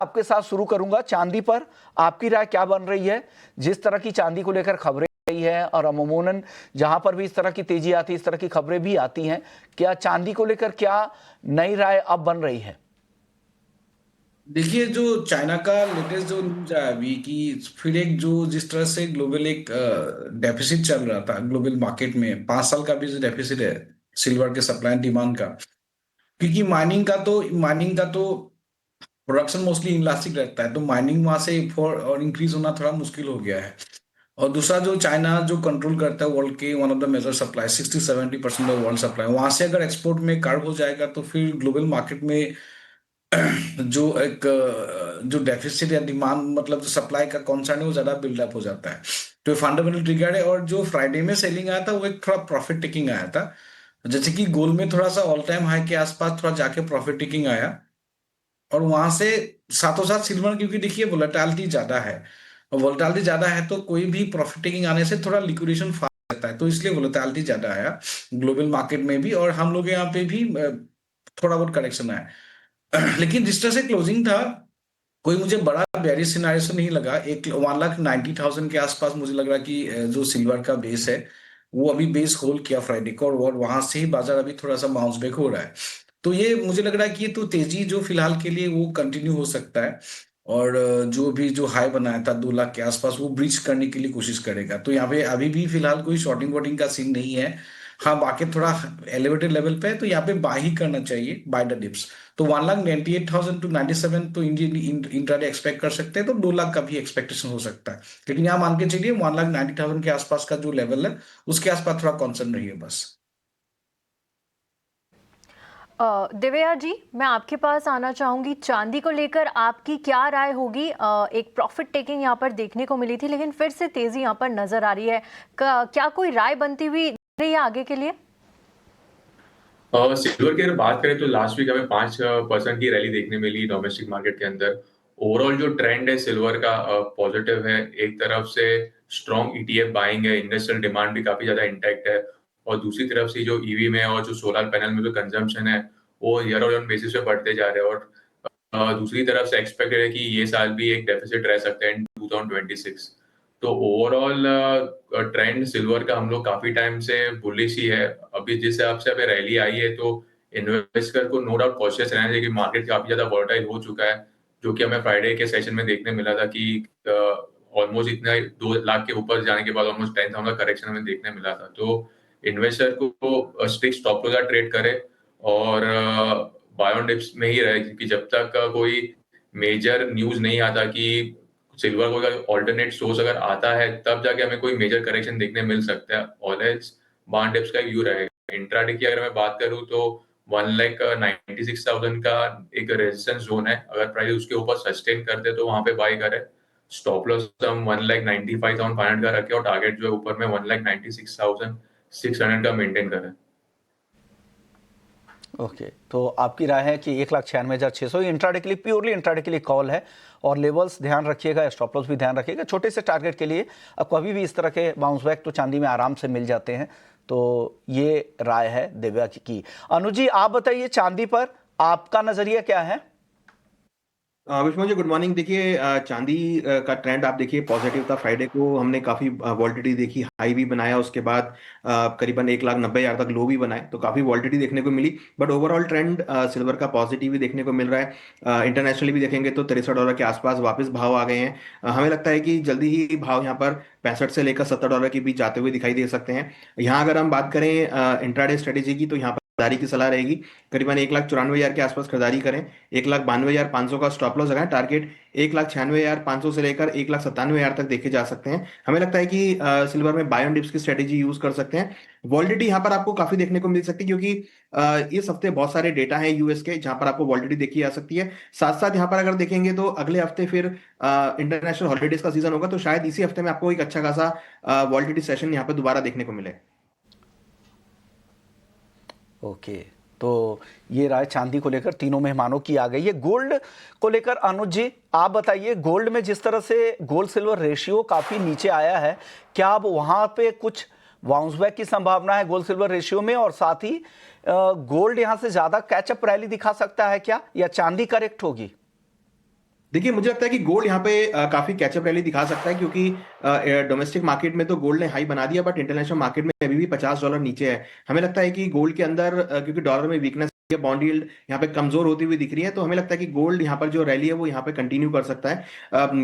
आपके साथ शुरू करूंगा चांदी पर। आपकी राय क्या बन रही है जिस तरह की चांदी को लेकर खबरें आई है, और अमूमन जहां पर भी इस तरह की तेजी आती है इस तरह की खबरें भी आती हैं, क्या चांदी को लेकर क्या नई राय अब बन रही है? देखिए, जो चाइना का लेटेस्ट जो न्यूज आया अभी कि फिर एक जो जिस तरह से ग्लोबल एक डेफिसिट चल रहा था ग्लोबल मार्केट में, 5 साल का भी जो डेफिसिट है सिल्वर के सप्लाई एंड डिमांड का। क्योंकि माइनिंग का तो प्रोडक्शन मोस्टली इलास्टिक रहता है, तो माइनिंग वहां से फॉर और इंक्रीज होना थोड़ा मुश्किल हो गया है। और दूसरा, जो चाइना जो कंट्रोल करता है वर्ल्ड के one of the major supply, 60-70% of world supply, वहां से अगर एक्सपोर्ट में कर्व हो जाएगा तो फिर ग्लोबल मार्केट में जो एक जो डेफिसिट या डिमांड, मतलब जो सप्लाई का कॉन्सर्न है, वो ज्यादा बिल्डअप हो जाता है। तो फंडामेंटल ट्रिगर है। और जो फ्राइडे में सेलिंग आया था वो एक थोड़ा प्रॉफिट टेकिंग आया था। जैसे कि गोल्ड में थोड़ा सा ऑल टाइम हाई के आसपास थोड़ा जाके प्रॉफिट टेकिंग आया, और वहां से साथों साथ सिल्वर, क्योंकि देखिए वोलेटिलिटी ज्यादा है, और वोलेटिलिटी ज्यादा है तो कोई भी प्रॉफिट टेकिंग आने से थोड़ा लिक्विडेशन फास्ट रहता है, तो इसलिए वोलेटिलिटी ज्यादा आया ग्लोबल मार्केट में भी, और हम लोग यहाँ पे भी थोड़ा बहुत करेक्शन आया। लेकिन जिस तरह से क्लोजिंग था, कोई मुझे बड़ा बेरिश सिनारियो से नहीं लगा। एक 1,90,000 के आसपास मुझे लग रहा कि जो सिल्वर का बेस है वो अभी बेस होल्ड किया फ्राइडे को, और वहां से ही बाजार अभी थोड़ा सा बाउंस बैक हो रहा है। तो ये मुझे लग रहा है कि ये तो तेजी जो फिलहाल के लिए वो कंटिन्यू हो सकता है। और जो भी जो हाई बनाया था 2 लाख के आसपास, वो ब्रीच करने के लिए कोशिश करेगा। तो यहाँ पे अभी भी फिलहाल कोई शॉर्टिंग वॉटिंग का सीन नहीं है। हाँ, मार्केट थोड़ा एलिवेटेड लेवल पे है, तो यहाँ पे बाय ही करना चाहिए, बाय द डिप्स। तो 1,98,000 to 97 तो इंडियन इंट्राडे एक्सपेक्ट कर सकते हैं, तो 2 लाख का भी एक्सपेक्टेशन हो सकता है। लेकिन यहाँ मान के चलिए 1,90,000 के आसपास का जो लेवल है उसके आसपास थोड़ा कॉन्सर्न रहिए बस। दिव्या जी, मैं आपके पास आना चाहूंगी। चांदी को लेकर आपकी क्या राय होगी? एक प्रॉफिट टेकिंग यहाँ पर देखने को मिली थी, लेकिन फिर से तेजी यहाँ पर नजर आ रही है। क्या कोई राय बनती हुई दिख रही है आगे के लिए? सिल्वर की अगर बात करें तो लास्ट वीक हमें 5% की रैली देखने मिली डोमेस्टिक मार्केट के अंदर। ओवरऑल जो ट्रेंड है सिल्वर का पॉजिटिव है। एक तरफ से स्ट्रॉन्ग ईटीएफ बाइंग है, इंडस्ट्रियल डिमांड भी काफी ज्यादा इंटैक्ट है, और दूसरी तरफ से जो ईवी में और जो सोलर पैनल में जो कंजम्पशन है वो ईयर ऑन बेसिस पे बढ़ते जा रहे हैं। और दूसरी तरफ से एक्सपेक्टेड है कि ये साल भी एक डेफिसिट रह सकता है इन 2026। तो ओवरऑल ट्रेंड सिल्वर का हम लोग काफी टाइम से बुलिश ही है। अभी जिस हिसाब से अभी रैली आई है तो इन्वेस्टर को नो डाउट कॉशियस रहना चाहिए कि मार्केट काफी ज्यादा वोलेटाइल हो चुका है, जो कि हमें फ्राइडे के सेशन में देखने मिला था कि ऑलमोस्ट इतना 2 लाख के ऊपर जाने के बाद ऑलमोस्ट 10,000 का करेक्शन हमें देखने मिला था। तो इन्वेस्टर को स्ट्रिक्ट स्टॉप लॉस ट्रेड करे और बाय ऑन डिप्स में ही रहे, क्योंकि जब तक कोई मेजर न्यूज नहीं आता कि सिल्वर को अगर ऑल्टरनेट सोर्स अगर आता है तब जाके हमें कोई मेजर करेक्शन देखने मिल सकता है। ऑलवेज बाय डिप्स का व्यू रहेगा। इंट्राडे की अगर मैं बात करूं तो 1,96,000 का एक रेजिस्टेंस जोन है, अगर प्राइस उसके ऊपर सस्टेन करते तो वहां पे बाय करे। स्टॉप लॉस हम 1,95,500 का रखे और टारगेट जो है ऊपर में 1,96,600 का मेंटेन करें। ओके, तो आपकी राय है कि 1,96,600 इंट्राडे के लिए, प्योरली इंट्राडे के लिए कॉल है, और लेवल्स ध्यान रखिएगा, स्टॉप लॉस भी ध्यान रखिएगा। छोटे से टारगेट के लिए अब कभी भी इस तरह के बाउंस बैक तो चांदी में आराम से मिल जाते हैं। तो ये राय है दिव्या की। अनुज जी, आप बताइए चांदी पर आपका नजरिया क्या है? Vishnu ji, good morning. देखिए, चांदी का ट्रेंड आप देखिए पॉजिटिव था। फ्राइडे को हमने काफी वॉल्टिटी देखी, हाई भी बनाया, उसके बाद करीबन 1,90,000 तक लो भी बनाए, तो काफी वॉल्टिटी देखने को मिली। बट ओवरऑल ट्रेंड सिल्वर का पॉजिटिव भी देखने को मिल रहा है। इंटरनेशनली भी देखेंगे तो $63 के आसपास वापस भाव आ गए हैं। हमें लगता है कि जल्दी ही भाव यहाँ पर 65 से लेकर $70 के बीच जाते हुए दिखाई दे सकते हैं। यहाँ अगर हम बात करें इंट्राडे स्ट्रेटेजी की, तो यहाँ पर खरीदारी की सलाह रहेगी। करीबन 1,94,000 के आसपास खरीदारी करें। 1,92,500 का स्टॉप लॉस लगाएं। टारगेट 1,96,500 से लेकर 1,97,000 तक देखे जा सकते हैं। हमें लगता है कि सिल्वर में बाय ऑन डिप्स की स्ट्रेटेजी यूज कर सकते हैं। वॉलिडिटी यहाँ पर आपको काफी देखने को मिल सकती है, क्योंकि इस हफ्ते बहुत सारे डेटा हैं यूएस के जहां पर आपको वॉलिडिटी देखी जा सकती है। साथ साथ यहाँ पर अगर देखेंगे तो अगले हफ्ते फिर इंटरनेशनल हॉलीडेज का सीजन होगा, तो शायद इसी हफ्ते में आपको एक अच्छा खासा वॉलिडिटी सेशन यहाँ पर दोबारा देखने को मिले। ओके, तो ये राय चांदी को लेकर तीनों मेहमानों की आ गई है। गोल्ड को लेकर अनुज जी आप बताइए, गोल्ड में जिस तरह से गोल्ड सिल्वर रेशियो काफी नीचे आया है, क्या अब वहां पे कुछ बाउंस बैक की संभावना है गोल्ड सिल्वर रेशियो में? और साथ ही गोल्ड यहां से ज्यादा कैचअप रैली दिखा सकता है क्या, या चांदी करेक्ट होगी? देखिए मुझे लगता है कि गोल्ड यहाँ पे काफी कैचअप रैली दिखा सकता है, क्योंकि डोमेस्टिक मार्केट में तो गोल्ड ने हाई बना दिया, बट इंटरनेशनल मार्केट में अभी भी $50 नीचे है। हमें लगता है कि गोल्ड के अंदर क्योंकि डॉलर में वीकनेस है, बॉन्ड यील्ड यहाँ पे कमजोर होती हुई दिख रही है, तो हमें लगता है कि गोल्ड यहाँ पर जो रैली है वो यहाँ पे कंटिन्यू कर सकता है।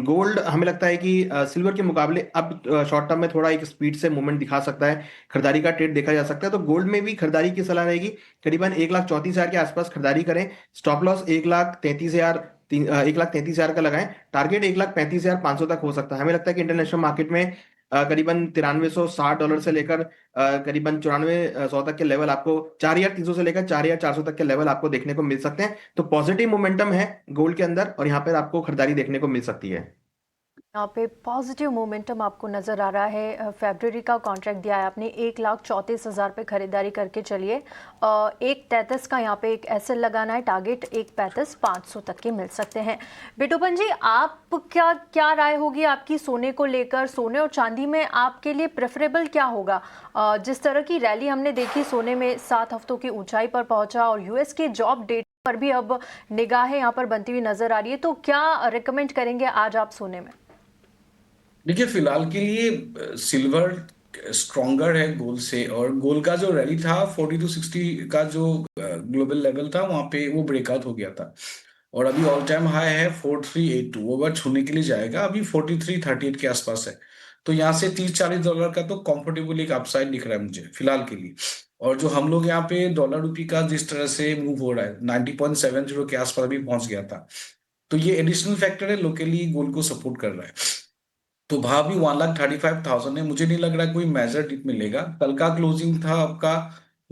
गोल्ड हमें लगता है कि सिल्वर के मुकाबले अब शॉर्ट टर्म में थोड़ा एक स्पीड से मूवमेंट दिखा सकता है, खरीदारी का ट्रेड देखा जा सकता है। तो गोल्ड में भी खरीदारी की सलाह रहेगी, करीबन 1,34,000 के आसपास खरीदारी करें। स्टॉप लॉस 1,33,000 का लगाएं। टारगेट 1,35,500 तक हो सकता है। हमें लगता है कि इंटरनेशनल मार्केट में करीबन $9360 से लेकर करीबन 9400 तक के लेवल आपको, 4,300 से लेकर 4,400 तक के लेवल आपको देखने को मिल सकते हैं। तो पॉजिटिव मोमेंटम है गोल्ड के अंदर, और यहाँ पर आपको खरीदारी देखने को मिल सकती है। यहाँ पे पॉजिटिव मोमेंटम आपको नज़र आ रहा है। फरवरी का कॉन्ट्रैक्ट दिया है आपने, 1,34,000 पे खरीदारी करके चलिए। 1,33 का यहाँ पे एक एसएल लगाना है, टारगेट 1,35,500 तक के मिल सकते हैं। बिटूपन जी, आप क्या राय होगी आपकी सोने को लेकर? सोने और चांदी में आपके लिए प्रेफरेबल क्या होगा? जिस तरह की रैली हमने देखी, सोने में 7 हफ्तों की ऊंचाई पर पहुंचा और यूएस के जॉब डेट पर भी अब निगाहें यहाँ पर बनती हुई नजर आ रही है, तो क्या रिकमेंड करेंगे आज आप सोने में? देखिए फिलहाल के लिए सिल्वर स्ट्रॉन्गर है गोल्ड से, और गोल्ड का जो रैली था 40 to 60 का जो ग्लोबल लेवल था वहां पे वो ब्रेकआउट हो गया था, और अभी ऑल टाइम हाई है 4382, वो बार छूने के लिए जाएगा। अभी 4338 के आसपास है, तो यहाँ से $30-40 का तो कंफर्टेबल एक अपसाइड दिख रहा है मुझे फिलहाल के लिए। और जो हम लोग यहाँ पे डॉलर रुपी का जिस तरह से मूव हो रहा है 90.70 के आसपास अभी पहुंच गया था, तो ये एडिशनल फैक्टर है, लोकली गोल्ड को सपोर्ट कर रहा है। तो वहां भी 1,35,000 है, मुझे नहीं लग रहा कोई मेजर डिप मिलेगा। कल का क्लोजिंग था आपका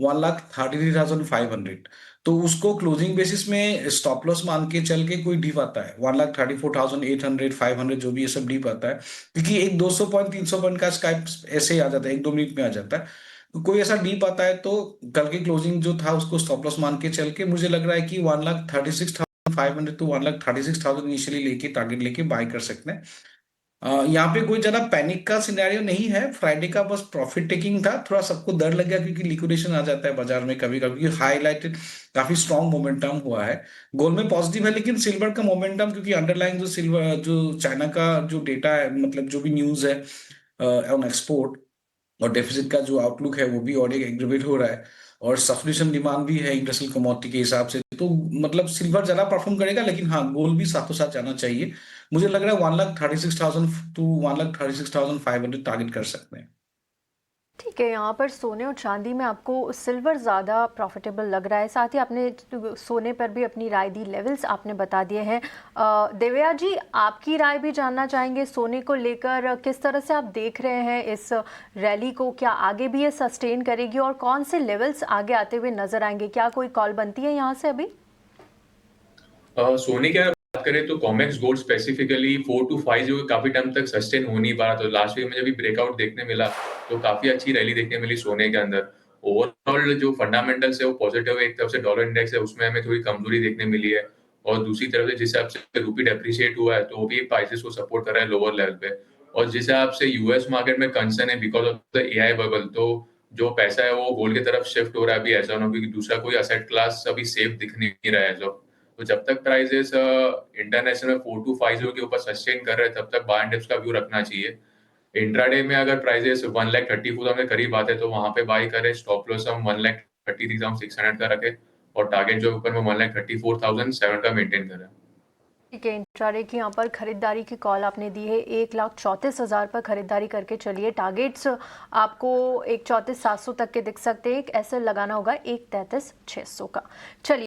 1,33,500, तो उसको क्लोजिंग बेसिस में स्टॉप लॉस मान के चल के कोई डिप आता है 1,34,800 500 जो भी ये सब डिप आता है, क्योंकि एक 200 पॉइंट 300 पॉइंट का स्काइप ऐसे ही आ जाता है, 1-2 मिनट में आ जाता है। तो कोई ऐसा डीप आता है तो कल की क्लोजिंग जो था उसको स्टॉप लॉस मान के चल के मुझे लग रहा है कि 1,36,500 टू 1,36,000 इनिशियली लेके टारगेट लेके बाय कर सकते हैं। यहाँ पे कोई ज्यादा पैनिक का सिनेरियो नहीं है, फ्राइडे का बस प्रॉफिट टेकिंग था, थोड़ा सबको डर लग गया क्योंकि लिक्विडेशन आ जाता है बाजार में कभी कभी, हाईलाइटेड काफी स्ट्रॉन्ग मोमेंटम हुआ है। गोल्ड में पॉजिटिव है, लेकिन सिल्वर का मोमेंटम क्योंकि अंडरलाइन जो सिल्वर जो चाइना का जो डेटा है, मतलब जो भी न्यूज है ऑन एक्सपोर्ट और डेफिसिट का जो आउटलुक है वो भी और एक एग्रीवेट हो रहा है, और सफिशिएंट डिमांड भी है इंडस्ट्रियल कमोडिटी के हिसाब से, तो मतलब सिल्वर ज्यादा परफॉर्म करेगा, लेकिन हाँ गोल्ड भी साथों साथ जाना चाहिए। मुझे लग रहा है 1,36,000 टू 1,36,500 टारगेट कर सकते हैं। ठीक है, यहाँ पर सोने और चांदी में आपको सिल्वर ज़्यादा प्रॉफिटेबल लग रहा है। साथ ही आपने सोने पर भी अपनी राय दी, लेवल्स आपने बता दिए हैं। देवया जी, आपकी राय भी जानना चाहेंगे सोने को लेकर, किस तरह से आप देख रहे हैं इस रैली को? क्या आगे भी ये सस्टेन करेगी और कौन से लेवल्स आगे आते हुए नजर आएंगे? क्या कोई कॉल बनती है यहाँ से अभी? सोने की अगर बात करें तो कॉमेक्स गोल्ड स्पेसिफिकली 4 to 5 जो काफी टाइम तक सस्टेन हो नहीं पा रहा, तो लास्ट वीक में जब भी ब्रेकआउट देखने मिला तो काफी अच्छी रैली देखने मिली सोने के अंदर। ओवरऑल जो फंडामेंटल्स है वो पॉजिटिव है, एक तरफ से डॉलर इंडेक्स है उसमें हमें थोड़ी कमजोरी देखने मिली है, और दूसरी तरफ से जिस हिसाब से रूपी डेप्रिशिएट हुआ है तो वो भी प्राइसेस को सपोर्ट कर रहा है लोअर लेवल पे। और जिस हिसाब से यूएस मार्केट में कंसर्न है because of the AI bubble, तो जो पैसा है वो गोल्ड की तरफ शिफ्ट हो रहा है अभी ऐसा ना, क्योंकि दूसरा कोई असेट क्लास अभी सेफ दिख नहीं रहा है जो। तो जब तक प्राइसेस इंटरनेशनल में 4 to 5 के ऊपर सस्टेन कर रहे हैं तब तक बाय एंड डिप्स का व्यू रखना चाहिए। इंट्राडे में अगर प्राइसेस 1,34,000 के करीब आते हैं तो वहां पे बाय करें, स्टॉप लॉस हम 1,33,600 का रखें, और टारगेट जो ऊपर में 1,34,700 का मेंटेन करें। ठीक है, इंट्राडे की यहाँ पर खरीदारी की कॉल आपने दी है, 1,34,000 पर खरीदारी करके चलिए। टारगेट्स आपको 1,34,700 तक के दिख सकते हैं। एक ऐसे लगाना होगा 1,33,600 का। चलिए।